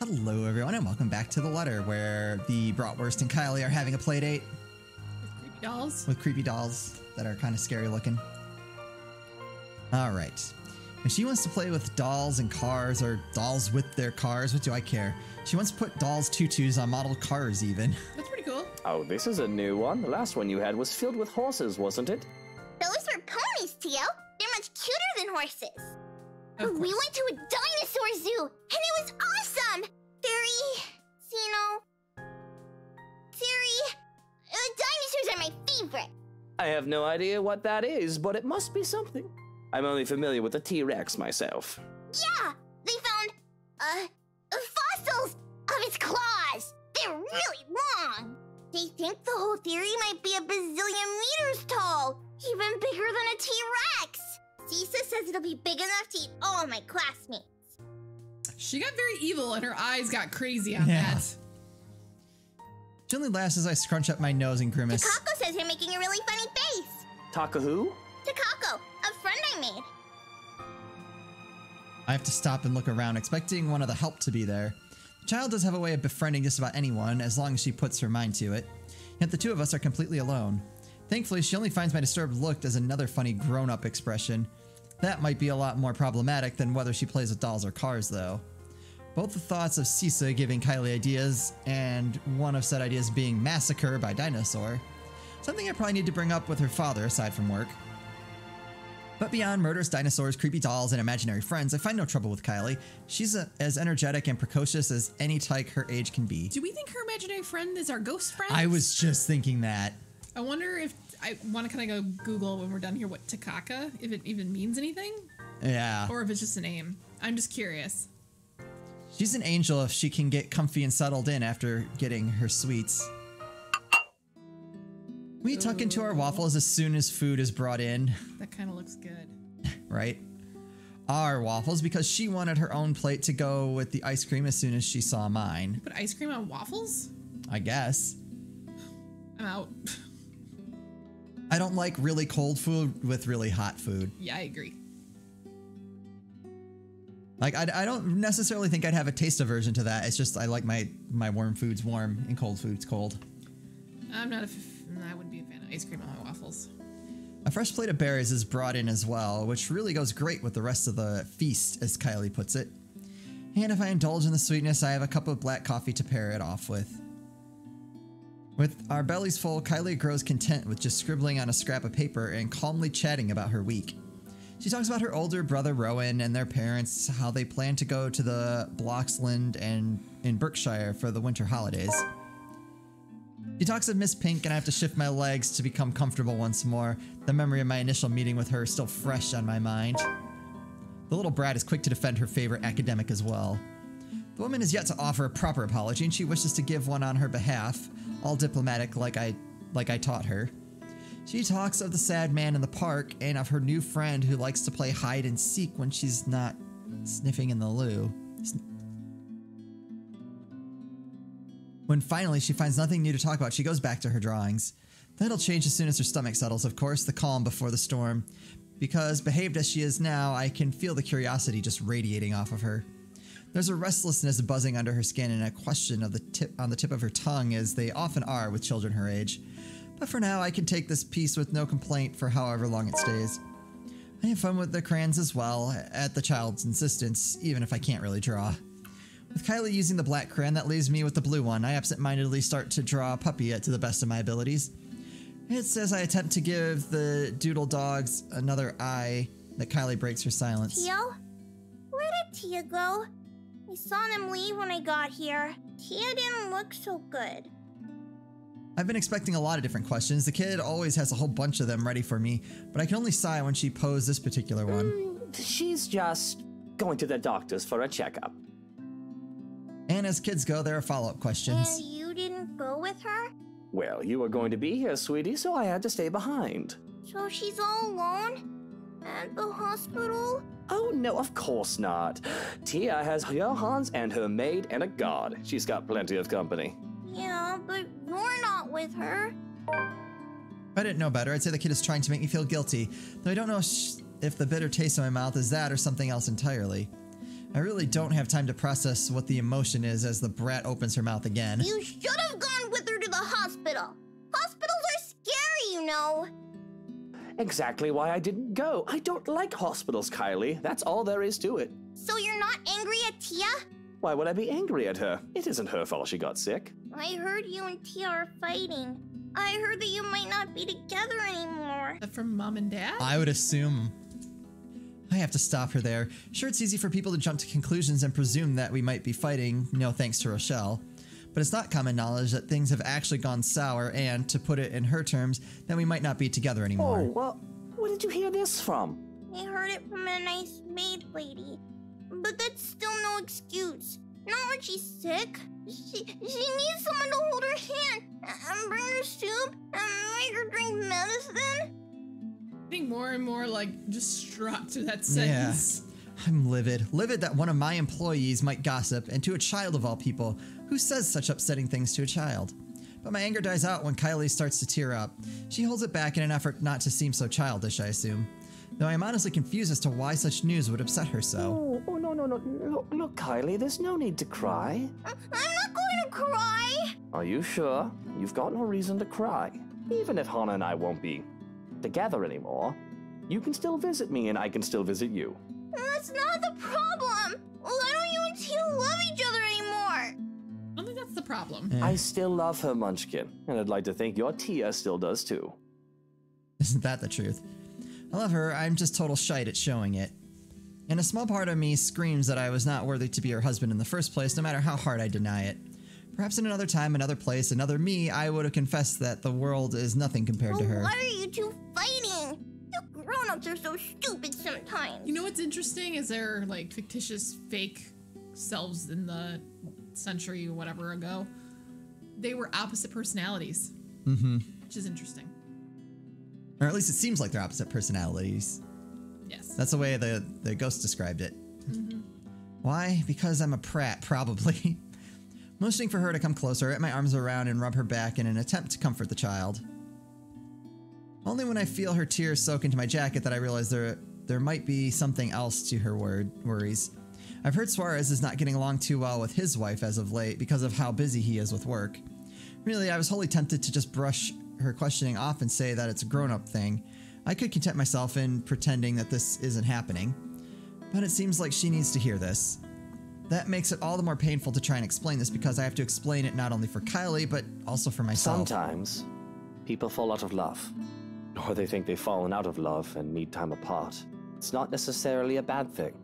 Hello everyone and welcome back to The Letter, where the Bratwurst and Kylie are having a play date. With creepy dolls? With creepy dolls that are kind of scary looking. Alright. If she wants to play with dolls and cars, or dolls with their cars, what do I care? She wants to put dolls' tutus on model cars even. That's pretty cool. Oh, this is a new one. The last one you had was filled with horses, wasn't it? Those were ponies, Tio. They're much cuter than horses. We went to a dinosaur zoo, and it was awesome! Dinosaurs are my favorite. I have no idea what that is, but it must be something. I'm only familiar with the T-Rex myself. Yeah, they found, fossils of its claws. They're really long. They think the whole theory might be a bazillion meters tall, even bigger than a T-Rex. Cisa says it'll be big enough to eat all my classmates. She got very evil and her eyes got crazy on that. It only lasts as I scrunch up my nose and grimace. Takako says you're making a really funny face. Taka who? Takako, a friend I made. I have to stop and look around, expecting one of the help to be there. The child does have a way of befriending just about anyone, as long as she puts her mind to it. Yet the two of us are completely alone. Thankfully, she only finds my disturbed look as another funny grown-up expression. That might be a lot more problematic than whether she plays with dolls or cars, though. Both the thoughts of Cisa giving Kylie ideas, and one of said ideas being massacre by dinosaur. Something I probably need to bring up with her father aside from work. But beyond murderous dinosaurs, creepy dolls, and imaginary friends, I find no trouble with Kylie. She's as energetic and precocious as any tyke her age can be. Do we think her imaginary friend is our ghost friend? I was just thinking that. I wonder if I want to kind of go Google when we're done here what Takaka, if it even means anything. Yeah. Or if it's just a name. I'm just curious. She's an angel if she can get comfy and settled in after getting her sweets. We tuck into our waffles as soon as food is brought in. That kind of looks good. Right? Our waffles, because she wanted her own plate to go with the ice cream as soon as she saw mine. You put ice cream on waffles? I guess. I'm out. I don't like really cold food with really hot food. Yeah, I agree. Like, I don't necessarily think I'd have a taste aversion to that. It's just I like my warm foods warm and cold foods cold. I'm not I wouldn't be a fan of ice cream on my waffles. A fresh plate of berries is brought in as well, which really goes great with the rest of the feast, as Kylie puts it. And if I indulge in the sweetness, I have a cup of black coffee to pair it off with. With our bellies full, Kylie grows content with just scribbling on a scrap of paper and calmly chatting about her week. She talks about her older brother Rowan and their parents, how they plan to go to the Bloxland and in Berkshire for the winter holidays. She talks of Miss Pink, and I have to shift my legs to become comfortable once more, the memory of my initial meeting with her still fresh on my mind. The little brat is quick to defend her favorite academic as well. The woman is yet to offer a proper apology, and she wishes to give one on her behalf, all diplomatic like I taught her. She talks of the sad man in the park and of her new friend who likes to play hide and seek when she's not sniffing in the loo. When finally she finds nothing new to talk about, she goes back to her drawings. That'll change as soon as her stomach settles, of course, the calm before the storm. Because behaved as she is now, I can feel the curiosity just radiating off of her. There's a restlessness buzzing under her skin and a question on the tip of her tongue, as they often are with children her age. But for now, I can take this piece with no complaint for however long it stays. I have fun with the crayons as well, at the child's insistence, even if I can't really draw. With Kylie using the black crayon, that leaves me with the blue one. I absent-mindedly start to draw a puppy to the best of my abilities. It's as I attempt to give the doodle dogs another eye that Kylie breaks her silence. Tio? Where did Tia go? I saw them leave when I got here. Tia didn't look so good. I've been expecting a lot of different questions. The kid always has a whole bunch of them ready for me, but I can only sigh when she posed this particular one. She's just going to the doctor's for a checkup. And as kids go, there are follow-up questions. And you didn't go with her? Well, you were going to be here, sweetie, so I had to stay behind. So she's all alone? At the hospital? Oh, no, of course not. Tia has Johans and her maid and a guard. She's got plenty of company. Yeah, but you're not with her. If I didn't know better, I'd say the kid is trying to make me feel guilty, though I don't know if the bitter taste in my mouth is that or something else entirely. I really don't have time to process what the emotion is as the brat opens her mouth again. You should have gone with her to the hospital. Hospitals are scary, you know. Exactly why I didn't go. I don't like hospitals, Kylie. That's all there is to it. So you're not angry at Tia? Why would I be angry at her? It isn't her fault she got sick. I heard you and Tia are fighting. I heard that you might not be together anymore. Is that from Mom and Dad? I would assume. I have to stop her there. Sure, it's easy for people to jump to conclusions and presume that we might be fighting, no thanks to Rochelle. But it's not common knowledge that things have actually gone sour and, to put it in her terms, that we might not be together anymore. Oh, well, where did you hear this from? I heard it from a nice maid lady. But that's still no excuse. Not when she's sick. She needs someone to hold her hand and bring her soup and make her drink medicine. Getting more and more like distraught to that sentence. Yeah, I'm livid. Livid that one of my employees might gossip, and to a child of all people. Who says such upsetting things to a child? But my anger dies out when Kylie starts to tear up. She holds it back in an effort not to seem so childish, I assume. Though I am honestly confused as to why such news would upset her so. Oh, no. Look, Kylie, there's no need to cry. I'm not going to cry. Are you sure? You've got no reason to cry. Even if Hannah and I won't be together anymore, you can still visit me and I can still visit you. That's not the problem. Why don't you and Tia love each other anymore? I don't think that's the problem. I still love her, Munchkin, and I'd like to think your Tia still does too. Isn't that the truth? I love her, I'm just total shite at showing it. And a small part of me screams that I was not worthy to be her husband in the first place, no matter how hard I deny it. Perhaps in another time, another place, another me, I would have confessed that the world is nothing compared to her. Why are you two fighting? You grown-ups are so stupid sometimes. You know what's interesting is their like fictitious fake selves in the century or whatever ago. They were opposite personalities. Mm-hmm. Which is interesting. Or at least it seems like they're opposite personalities. Yes. That's the way the ghost described it. Mm-hmm. Why? Because I'm a prat, probably. Motioning for her to come closer, I wrap my arms around and rub her back in an attempt to comfort the child. Only when I feel her tears soak into my jacket that I realize there might be something else to her worries. I've heard Suarez is not getting along too well with his wife as of late because of how busy he is with work. Really, I was wholly tempted to just brush her questioning off and say that it's a grown-up thing. I could content myself in pretending that this isn't happening. But it seems like she needs to hear this. That makes it all the more painful to try and explain this because I have to explain it not only for Kylie, but also for myself. Sometimes, people fall out of love. Or they think they've fallen out of love and need time apart. It's not necessarily a bad thing.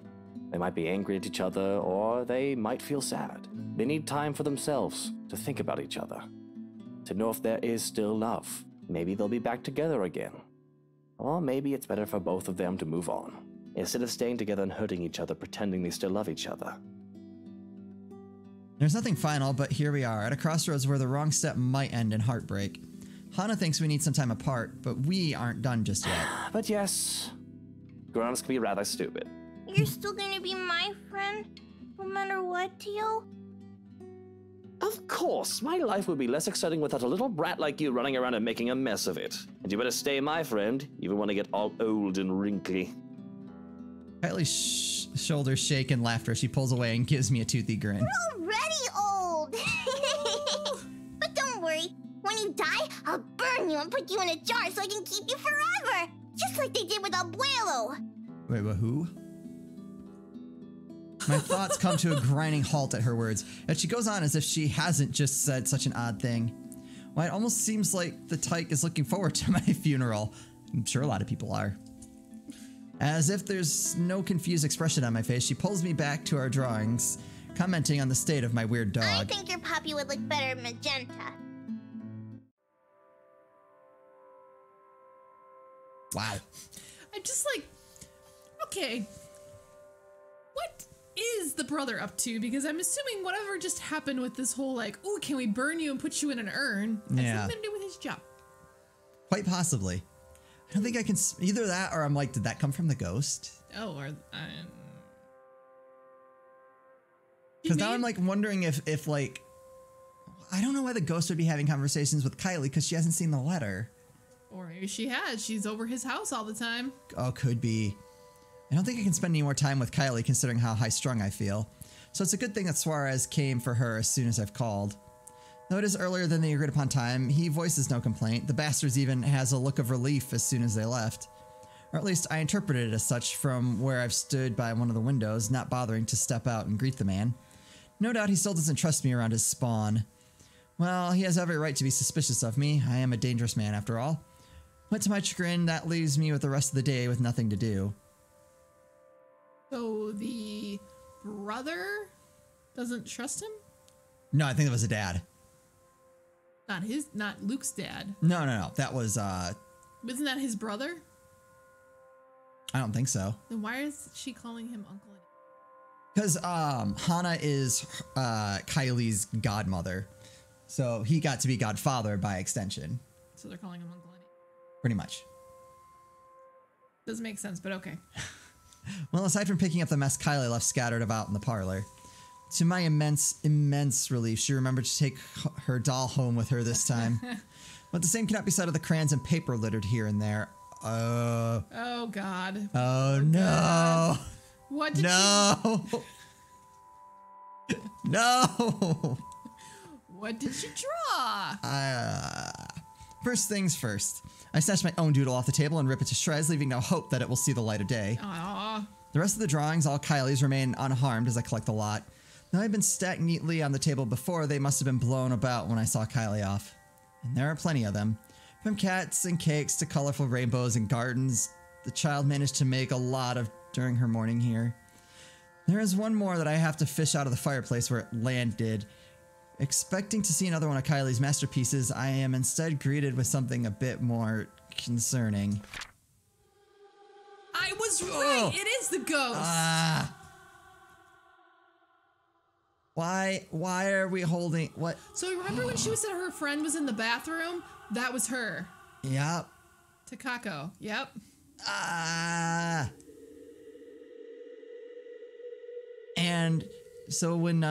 They might be angry at each other, or they might feel sad. They need time for themselves to think about each other. To know if there is still love. Maybe they'll be back together again. Or maybe it's better for both of them to move on, instead of staying together and hurting each other pretending they still love each other. There's nothing final, but here we are, at a crossroads where the wrong step might end in heartbreak. Hannah thinks we need some time apart, but we aren't done just yet. But yes, grown-ups can be rather stupid. You're still gonna be my friend, no matter what, Tio? Of course, my life would be less exciting without a little brat like you running around and making a mess of it. And you better stay my friend, even when I get all old and wrinkly. Kylie's shoulders shake in laughter. She pulls away and gives me a toothy grin. You're already old! But don't worry, when you die, I'll burn you and put you in a jar so I can keep you forever! Just like they did with Abuelo! Wait, who? My thoughts come to a grinding halt at her words, and she goes on as if she hasn't just said such an odd thing. Why, it almost seems like the tyke is looking forward to my funeral. I'm sure a lot of people are. As if there's no confused expression on my face, she pulls me back to our drawings, commenting on the state of my weird dog. I think your puppy would look better magenta. Wow. I'm just like, okay, what is the brother up to? Because I'm assuming whatever just happened with this whole like, oh, can we burn you and put you in an urn? Has something to do with his job. Quite possibly. I don't think I can, either that or I'm like, did that come from the ghost? Oh, or because now I'm like wondering if like, I don't know why the ghost would be having conversations with Kylie because she hasn't seen the letter. Or maybe she has. She's over his house all the time. Oh, could be. I don't think I can spend any more time with Kylie considering how high-strung I feel, so it's a good thing that Suarez came for her as soon as I've called. Though it is earlier than the agreed upon time, he voices no complaint. The bastards even has a look of relief as soon as they left. Or at least I interpreted it as such from where I've stood by one of the windows, not bothering to step out and greet the man. No doubt he still doesn't trust me around his spawn. Well, he has every right to be suspicious of me. I am a dangerous man after all. But to my chagrin, that leaves me with the rest of the day with nothing to do. So the brother doesn't trust him? No, I think it was a dad. Not Luke's dad. No. That was, Isn't that his brother? I don't think so. Then why is she calling him uncle? Because, Hana is, Kylie's godmother. So he got to be godfather by extension. So they're calling him uncle. Pretty much. Doesn't make sense, but okay. Well, aside from picking up the mess Kylie left scattered about in the parlor, to my immense relief, she remembered to take her doll home with her this time. But the same cannot be said of the crayons and paper littered here and there. Oh, God. Oh, no. God. What did No. No. What did you draw? First things first. I snatch my own doodle off the table and rip it to shreds, leaving no hope that it will see the light of day. Aww. The rest of the drawings, all Kylie's, remain unharmed as I collect the lot. Though I've been stacked neatly on the table before, they must have been blown about when I saw Kylie off. And there are plenty of them. From cats and cakes to colorful rainbows and gardens, the child managed to make a lot of during her morning here. There is one more that I have to fish out of the fireplace where it landed. Expecting to see another one of Kylie's masterpieces, I am instead greeted with something a bit more concerning. I was right! It is the ghost! Why are we holding... What? So remember when she said her friend was in the bathroom? That was her. Yep. Takako. Yep. And so when...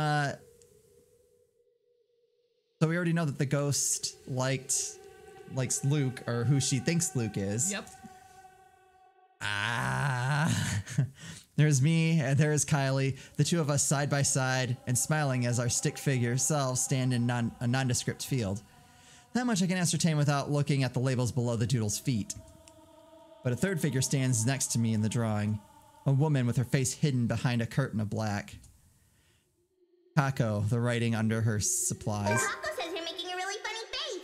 So we already know that the ghost likes Luke, or who she thinks Luke is. Yep. There's me, and there is Kylie, the two of us side by side, and smiling as our stick figure selves stand in a nondescript field. That much I can ascertain without looking at the labels below the doodle's feet. But a third figure stands next to me in the drawing, a woman with her face hidden behind a curtain of black. Kako, the writing under her supplies. Kako says you're making a really funny face.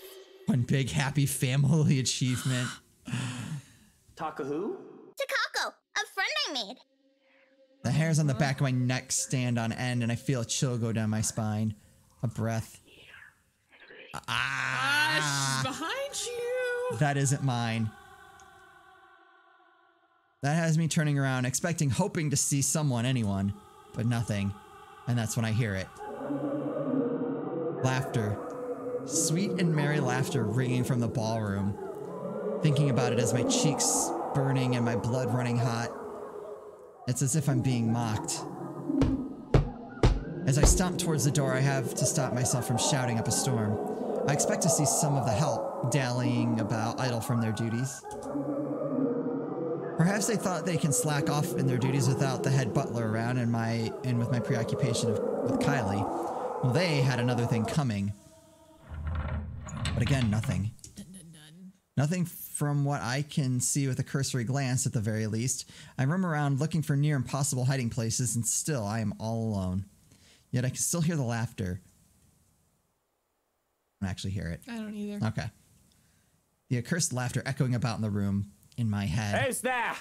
One big happy family achievement. Taka who? Takako, a friend I made. The hairs on the back of my neck stand on end, and I feel a chill go down my spine. A breath. She's behind you. That isn't mine. That has me turning around, hoping to see anyone, but nothing. And that's when I hear it. Laughter. Sweet and merry laughter ringing from the ballroom. Thinking about it as my cheeks burning and my blood running hot. It's as if I'm being mocked. As I stomp towards the door, I have to stop myself from shouting up a storm. I expect to see some of the help dallying about idle from their duties. Perhaps they thought they can slack off in their duties without the head butler around and with my preoccupation with Kylie. Well, they had another thing coming. But again, nothing. Nothing from what I can see with a cursory glance at the very least. I roam around looking for near impossible hiding places, and still I am all alone. Yet I can still hear the laughter. I don't actually hear it. I don't either. Okay. The accursed laughter echoing about in the room. In my head. Who's there?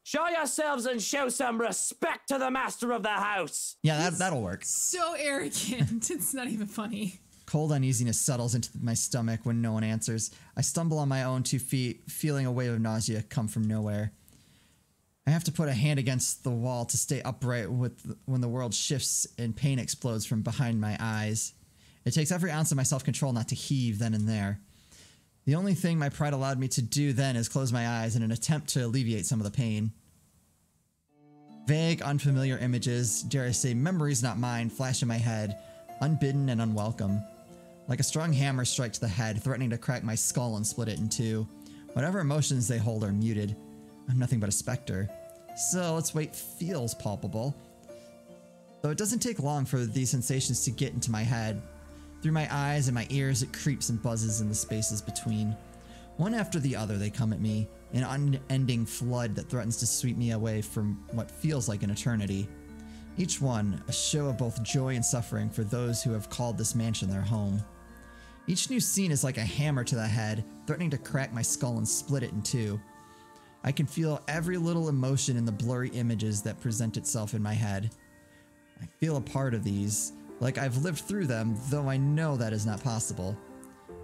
Show yourselves and show some respect to the master of the house. Yeah, that'll work. So arrogant. It's not even funny. Cold uneasiness settles into my stomach when no one answers. I stumble on my own 2 feet, feeling a wave of nausea come from nowhere. I have to put a hand against the wall to stay upright when the world shifts and pain explodes from behind my eyes. It takes every ounce of my self-control not to heave then and there. The only thing my pride allowed me to do then is close my eyes in an attempt to alleviate some of the pain. Vague, unfamiliar images, dare I say memories not mine, flash in my head, unbidden and unwelcome. Like a strong hammer strike to the head, threatening to crack my skull and split it in two. Whatever emotions they hold are muted. I'm nothing but a specter. So let's wait feels palpable. Though it doesn't take long for these sensations to get into my head. Through my eyes and my ears, it creeps and buzzes in the spaces between. One after the other, they come at me, an unending flood that threatens to sweep me away from what feels like an eternity. Each one, a show of both joy and suffering for those who have called this mansion their home. Each new scene is like a hammer to the head, threatening to crack my skull and split it in two. I can feel every little emotion in the blurry images that present itself in my head. I feel a part of these, like I've lived through them, though I know that is not possible.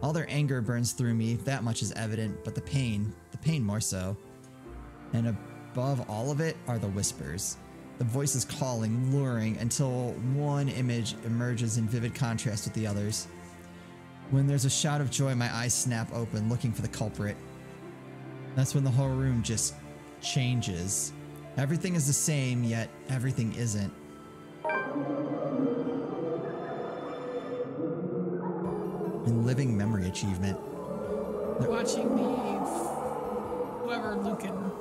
All their anger burns through me, that much is evident, but the pain more so. And above all of it are the whispers. The voices calling, luring, until one image emerges in vivid contrast with the others. When there's a shout of joy, my eyes snap open, looking for the culprit. That's when the whole room just changes. Everything is the same, yet everything isn't. And living memory achievement. Watching whoever Luke and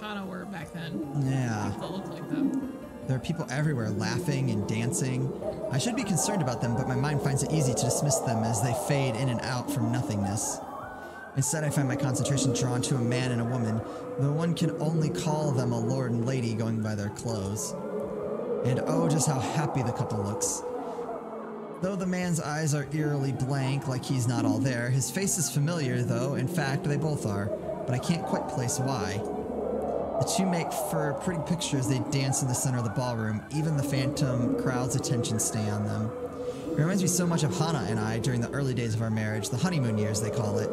Hana were back then. Yeah. People that look like them. There are people everywhere laughing and dancing. I should be concerned about them, but my mind finds it easy to dismiss them as they fade in and out from nothingness. Instead, I find my concentration drawn to a man and a woman, though one can only call them a lord and lady going by their clothes. And oh, just how happy the couple looks. Though the man's eyes are eerily blank, like he's not all there, his face is familiar, though, in fact, they both are, but I can't quite place why. The two make for a pretty picture as they dance in the center of the ballroom. Even the phantom crowd's attention stay on them. It reminds me so much of Hana and I during the early days of our marriage, the honeymoon years they call it.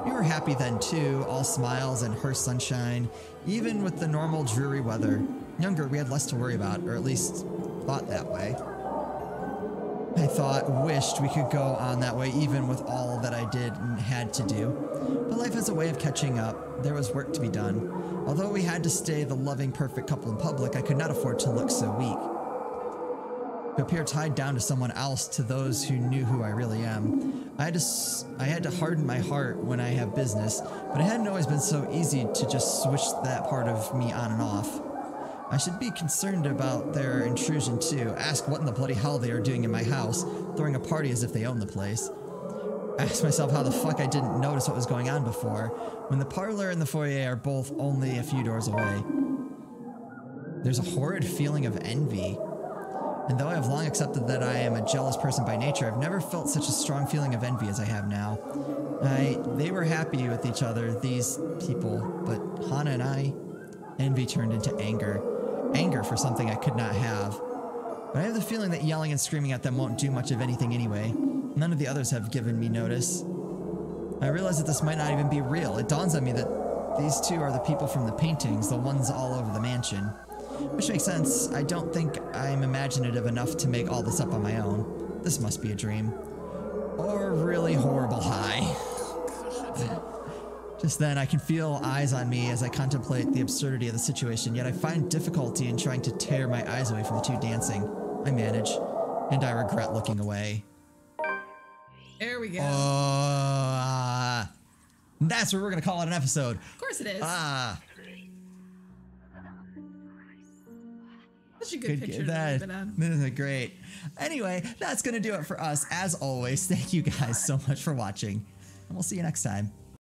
We were happy then too, all smiles and her sunshine, even with the normal dreary weather. Younger, we had less to worry about, or at least thought that way. I wished we could go on that way even with all that I did and had to do. But life has a way of catching up. There was work to be done. Although we had to stay the loving, perfect couple in public, I could not afford to look so weak. To appear tied down to someone else, to those who knew who I really am. I had to harden my heart when I have business, but it hadn't always been so easy to just switch that part of me on and off. I should be concerned about their intrusion too. Ask what in the bloody hell they are doing in my house, throwing a party as if they own the place. Ask myself how the fuck I didn't notice what was going on before, when the parlor and the foyer are both only a few doors away. There's a horrid feeling of envy. And though I have long accepted that I am a jealous person by nature, I've never felt such a strong feeling of envy as I have now. They were happy with each other, these people, but Hana and I, envy turned into anger. Anger for something I could not have. But I have the feeling that yelling and screaming at them won't do much of anything anyway. None of the others have given me notice. I realize that this might not even be real. It dawns on me that these two are the people from the paintings, the ones all over the mansion. Which makes sense. I don't think I'm imaginative enough to make all this up on my own. This must be a dream. Or a really horrible high. Just then, I can feel eyes on me as I contemplate the absurdity of the situation, yet I find difficulty in trying to tear my eyes away from the two dancing. I manage, and I regret looking away. There we go. That's what we're going to call it an episode. Of course it is. Such a good picture to leave it on. This is great. Anyway, that's going to do it for us. As always, thank you guys so much for watching, and we'll see you next time.